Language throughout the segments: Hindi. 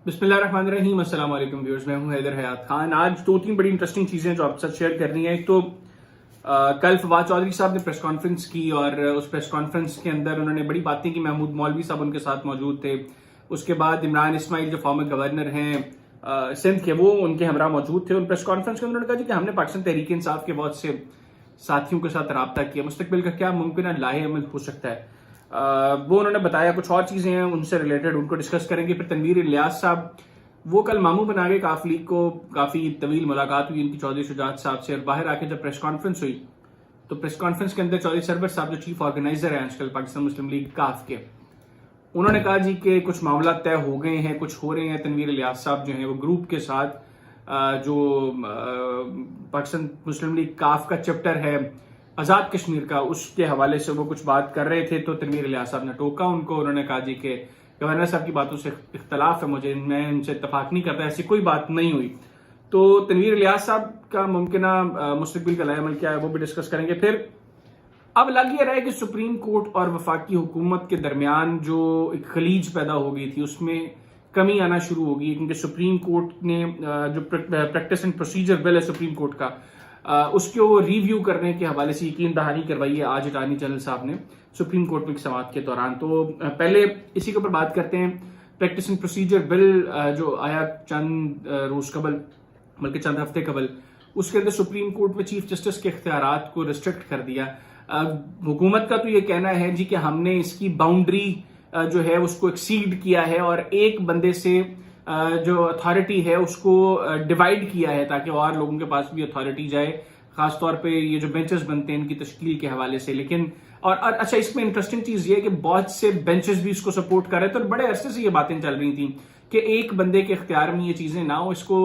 बिस्मिल्लाहिर्रहमानिर्रहीम। अस्सलाम वालेकुम व्यूअर्स, मैं हूं हैदर हयात खान। आज दो तीन बड़ी इंटरेस्टिंग चीजें जो आपके साथ शेयर करनी है। एक तो कल फवाद चौधरी साहब ने प्रेस कॉन्फ्रेंस की और उस प्रेस कॉन्फ्रेंस के अंदर उन्होंने बड़ी बातें की। महमूद मौलवी साहब उनके साथ मौजूद थे। उसके बाद इमरान इस्माइल जो फॉर्मर गवर्नर हैं सिंध के, वो उनके हमरा मौजूद थे। उन प्रेस कॉन्फ्रेंस के अंदर उन्होंने कहा कि हमने पाकिस्तान तहरीक इंसाफ के बहुत से साथियों के साथ रब्ता किया, मुस्तकबिल का क्या मुमकिन लाहे अमल हो सकता है। वो उन्होंने बताया। कुछ और चीजें हैं उनसे रिलेटेड, उनको डिस्कस करेंगे। फिर तनवीर इलियास साहब वो कल मामू बना गए। काफ लीग को काफी तवील मुलाकात हुई उनकी चौधरी शुजात साहब से, और बाहर आके जब प्रेस कॉन्फ्रेंस हुई तो प्रेस कॉन्फ्रेंस के अंदर चौधरी सरवर साहब जो चीफ ऑर्गेनाइजर है आजकल पाकिस्तान मुस्लिम लीग काफ के, उन्होंने कहा जी कि कुछ मामला तय हो गए हैं, कुछ हो रहे हैं। तनवीर इलियास साहब जो हैं वो ग्रुप के साथ जो पाकिस्तान मुस्लिम लीग काफ का चैप्टर है आजाद कश्मीर का, उसके हवाले से वो कुछ बात कर रहे थे। तो तनवीर इलियास साहब ने टोका उनको। उन्होंने कहा जी कि गवर्नर साहब की बातों से इख्तलाफ है, मैं उनसे इत्तफाक नहीं करता, ऐसी कोई बात नहीं हुई। तो तनवीर इलियास साहब का मुमकिना मुस्तकबिल का लाएमल क्या है वो भी डिस्कस करेंगे। फिर अब लग ये रहा है कि सुप्रीम कोर्ट और वफाकी हुकूमत के दरमियान जो एक खलीज पैदा हो गई थी उसमें कमी आना शुरू होगी, क्योंकि सुप्रीम कोर्ट ने जो प्रैक्टिस एंड प्रोसीजर बिल है सुप्रीम कोर्ट का, उसको रिव्यू करने के हवाले से यकीन दहानी करवाई है आज अटॉर्नी जनरल साहब ने सुप्रीम कोर्ट में समाअत के दौरान। तो पहले इसी के ऊपर बात करते हैं। प्रैक्टिस एंड प्रोसीजर बिल जो आया चंद रोज कबल, बल्कि चंद हफ्ते कबल, उसके अंदर सुप्रीम कोर्ट में चीफ जस्टिस के इख्तियारात को रिस्ट्रिक्ट कर दिया। हुकूमत का तो ये कहना है जी कि हमने इसकी बाउंड्री जो है उसको एक्सीड किया है और एक बंदे से जो अथॉरिटी है उसको डिवाइड किया है ताकि और लोगों के पास भी अथॉरिटी जाए, खासतौर पे ये जो बेंचेस बनते हैं इनकी तश्कील के हवाले से। लेकिन और अच्छा, इसमें इंटरेस्टिंग चीज ये है कि बहुत से बेंचेस भी इसको सपोर्ट कर रहे थे और बड़े अरसे से ये बातें चल रही थी कि एक बंदे के इख्तियार में ये चीजें ना हो, इसको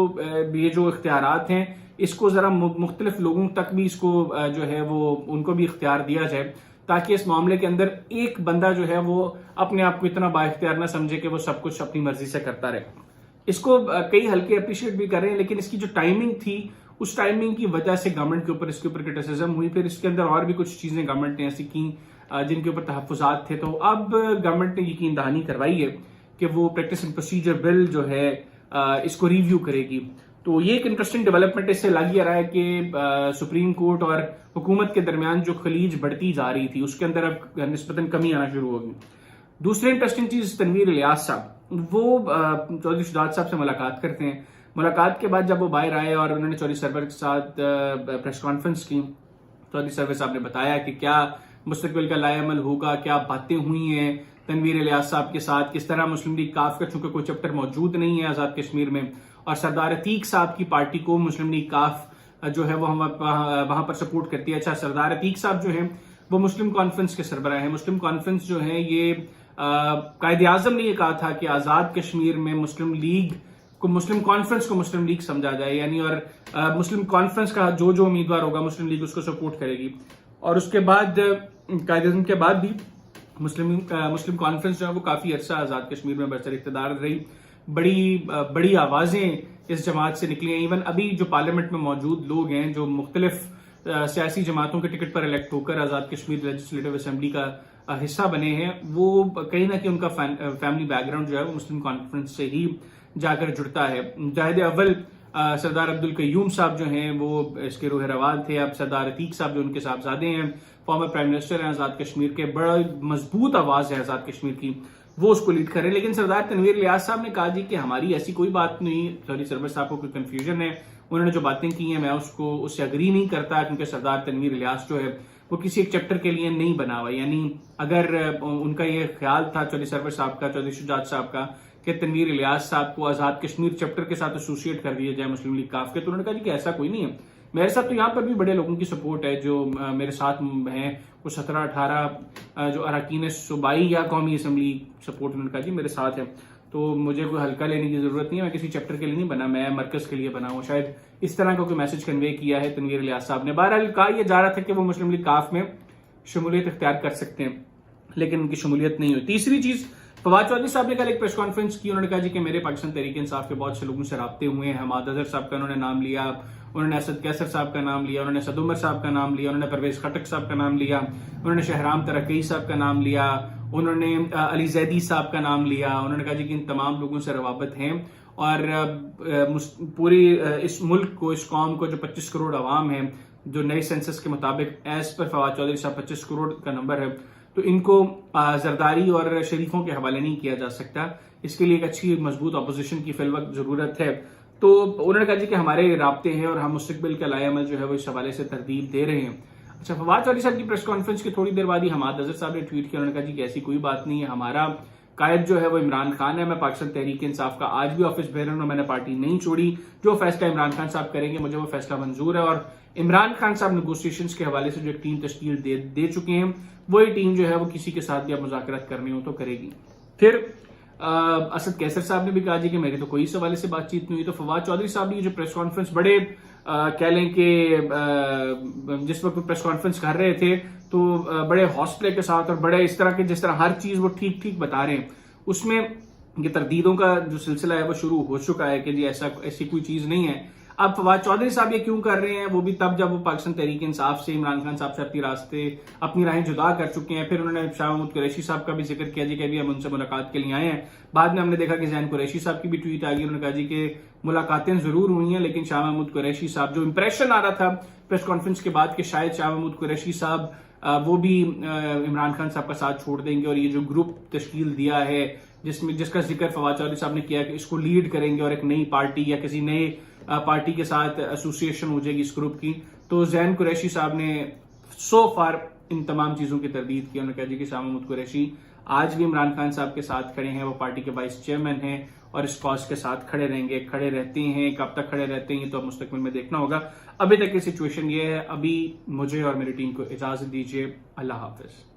ये जो इख्तियारात हैं इसको जरा मुख्तलिफ लोगों तक भी इसको जो है वो उनको भी इख्तियार दिया जाए, ताकि इस मामले के अंदर एक बंदा जो है वो अपने आप को इतना बाइख्तियार ना समझे कि वो सब कुछ अपनी मर्जी से करता रहे। इसको कई हल्के अप्रिशिएट भी कर रहे हैं, लेकिन इसकी जो टाइमिंग थी उस टाइमिंग की वजह से गवर्नमेंट के ऊपर इसके ऊपर क्रिटिसिज्म हुई। फिर इसके अंदर और भी कुछ चीजें गवर्नमेंट ने ऐसी की जिनके ऊपर तहफ्फुजात थे। तो अब गवर्नमेंट ने यकीन दहानी करवाई है कि वो प्रैक्टिस एंड प्रोसीजर बिल जो है इसको रिव्यू करेगी। तो ये एक इंटरेस्टिंग डेवलपमेंट इससे लग ही रहा है कि सुप्रीम कोर्ट और हुकूमत के दरमियान जो खलीज बढ़ती जा रही थी उसके अंदर अब निस्बतन कमी आना शुरू होगी। दूसरी इंटरेस्टिंग चीज, तनवीर इलियास साहब वो चौधरी शुजात साहब से मुलाकात करते हैं। मुलाकात के बाद जब वो बाहर आए और उन्होंने चौधरी सरवर के साथ प्रेस कॉन्फ्रेंस की, चौधरी सरवर साहब ने बताया कि क्या मुस्तकबिल का लाएमल होगा, क्या बातें हुई हैं तनवीर इलियास साहब के साथ, किस तरह मुस्लिम लीग काफ का चूंकि कोई चैप्टर मौजूद नहीं है आजाद कश्मीर में और सरदार अतीक साहब की पार्टी को मुस्लिम लीग काफ जो है वो हम वहां पर सपोर्ट करती है। अच्छा, सरदार अतीक साहब जो है वो मुस्लिम कॉन्फ्रेंस के सरबराह हैं। मुस्लिम कॉन्फ्रेंस जो है ये कायदे आजम ने यह कहा था कि आजाद कश्मीर में मुस्लिम लीग को, मुस्लिम कॉन्फ्रेंस को मुस्लिम लीग समझा जाए, यानी और मुस्लिम कॉन्फ्रेंस का जो जो उम्मीदवार होगा मुस्लिम लीग उसको सपोर्ट करेगी। और उसके बाद कायदे आजम के बाद भी मुस्लिम कॉन्फ्रेंस जो है वो काफी अरसा आजाद कश्मीर में बरसर इख्तिदार रही। बड़ी आवाजें इस जमात से निकली हैं। इवन अभी जो पार्लियामेंट में मौजूद लोग हैं जो मुख्तलिफ सियासी जमातों के टिकट पर इलेक्ट होकर आजाद कश्मीर लेजिस्लेटिव असेंबली का हिस्सा बने हैं, वो कहीं ना कहीं उनका फैमिली बैकग्राउंड जो है वो मुस्लिम कॉन्फ्रेंस से ही जाकर जुड़ता है। मुजाहिद अव्वल सरदार अब्दुल कयूम साहब जो हैं वो इसके रूह रवान थे। अब सरदार अतीक साहब जो उनके साहबजादे हैं, फॉर्मर प्राइम मिनिस्टर हैं आजाद कश्मीर के, बड़ा मजबूत आवाज है आजाद कश्मीर की, वो उसको लीड करें। लेकिन सरदार तनवीर इलियास साहब ने कहा जी कि हमारी ऐसी कोई बात नहीं, चौधरी सरवर साहब को कोई कंफ्यूजन है, उन्होंने जो बातें की हैं मैं उससे अग्री नहीं करता, क्योंकि सरदार तनवीर इलियास जो है वो किसी एक चैप्टर के लिए नहीं बना हुआ। यानी अगर उनका ये ख्याल था चौधरी सरवर साहब का, चौधरी शुजात साहब का, कि तनवीर इलियास साहब को आजाद कश्मीर चैप्टर के साथ एसोसिएट कर दिया जाए मुस्लिम लीग काफ के, तो उन्होंने कहा जी कि ऐसा कोई नहीं है। मेरे साथ तो यहाँ पर भी बड़े लोगों की सपोर्ट है जो मेरे साथ हैं, कुछ 17-18 जो अरकान सूबाई या कौमी असम्बली सपोर्ट, उन्होंने कहा जी मेरे साथ है, तो मुझे कोई हल्का लेने की जरूरत नहीं है, मैं किसी चैप्टर के लिए नहीं बना, मैं मरकज के लिए बना हूँ। शायद इस तरह का कोई मैसेज कन्वे किया है तनवीर इलियास साहब ने। बहरहाल कहा यह जा रहा था कि वो मुस्लिम लीग काफ में शमूलियत इख्तियार कर सकते हैं, लेकिन उनकी शमूलियत नहीं हुई। तीसरी चीज, फवाद चौधरी साहब ने कल एक प्रेस कॉन्फ्रेंस की, उन्होंने कहा जी कि मेरे पाकिस्तान तहरीक इंसाफ के बहुत से लोगों से राब्ते हुए हैं। हमाद अजहर साहब का उन्होंने नाम लिया, उन्होंने असद कैसर साहब का नाम लिया, उन्होंने असद उमर साहब का नाम लिया, उन्होंने परवेज खटक साहब का नाम लिया, उन्होंने शहराम तरक्की साहब का नाम लिया, उन्होंने अली जैदी साहब का नाम लिया। उन्होंने कहा जी कि इन तमाम लोगों से रवाबत हैं और पूरी इस मुल्क को, इस कौम को, जो 25 करोड़ अवाम है, जो नए सेंसस के मुताबिक एज पर फवाद चौधरी साहब 25 करोड़ का नंबर है, तो इनको जरदारी और शरीफों के हवाले नहीं किया जा सकता। इसके लिए एक अच्छी मजबूत अपोजिशन की फिलवक्त जरूरत है। तो उन्होंने कहा जी कि हमारे राब्ते हैं और हम मुस्तकबिल का लाएअमल जो है वो इस हवाले से तरतीब दे रहे हैं। अच्छा, फवाद चौधरी साहब की प्रेस कॉन्फ्रेंस की थोड़ी देर बाद ही हमाद अजहर साहब ने ट्वीट किया। उन्होंने कहा जी कि ऐसी कोई बात नहीं है, हमारा कायद जो है वो इमरान खान है। मैं पाकिस्तान तहरीक इंसाफ का आज भी ऑफिस बेरर हूं, मैंने पार्टी नहीं छोड़ी। जो फैसला इमरान खान साहब करेंगे मुझे वो फैसला मंजूर है। और इमरान खान साहब नेगोशिएशंस के हवाले से जो टीम तश्कील दे चुके हैं, वही टीम जो है वो किसी के साथ भी अब मुज़ाकरात करनी हो तो करेगी। फिर असद कैसर साहब ने भी कहा जी कि मेरी तो कोई इस हवाले से बातचीत नहीं हुई। तो फवाद चौधरी साहब ने जो प्रेस कॉन्फ्रेंस बड़े कह लें कि जिस वक्त प्रेस कॉन्फ्रेंस कर रहे थे तो बड़े हौसले के साथ और बड़े इस तरह के, जिस तरह हर चीज वो ठीक ठीक बता रहे हैं, उसमें ये तरदीदों का जो सिलसिला है वो शुरू हो चुका है कि जी ऐसी कोई चीज नहीं है। अब फवाद चौधरी साहब ये क्यों कर रहे हैं, वो भी तब जब वो पाकिस्तान तहरीक इंसाफ से, इमरान खान साहब से अपनी राहें जुदा कर चुके हैं। फिर उन्होंने शाह महमूद कुरैशी साहब का भी जिक्र किया जी कि अभी हम उनसे मुलाकात के लिए आए हैं। बाद में हमने देखा कि जैन कुरैशी साहब की भी ट्वीट आ गई। उन्होंने कहा जी कि मुलाकातें जरूर हुई हैं, लेकिन शाह महमूद कुरैशी साहब, जो इंप्रेशन आ रहा था प्रेस कॉन्फ्रेंस के बाद कि शायद शाह महमूद कुरैशी साहब वो भी इमरान खान साहब का साथ छोड़ देंगे और ये जो ग्रुप तश्कील दिया है जिसका जिक्र फवाद चौधरी साहब ने किया कि इसको लीड करेंगे और एक नई पार्टी या किसी नए पार्टी के साथ एसोसिएशन हो जाएगी इस ग्रुप की, तो जैन कुरैशी साहब ने सो फार इन तमाम चीजों की तरदीद की। उन्होंने कहा जी कि शाह महमूद कुरैशी आज भी इमरान खान साहब के साथ खड़े हैं, वो पार्टी के वाइस चेयरमैन हैं और इस कॉज के साथ खड़े रहेंगे, खड़े रहते हैं। कब तक खड़े रहते हैं तो अब मुस्तकबिल में देखना होगा। अभी तक की सिचुएशन ये है। अभी मुझे और मेरी टीम को इजाजत दीजिए। अल्लाह हाफिज।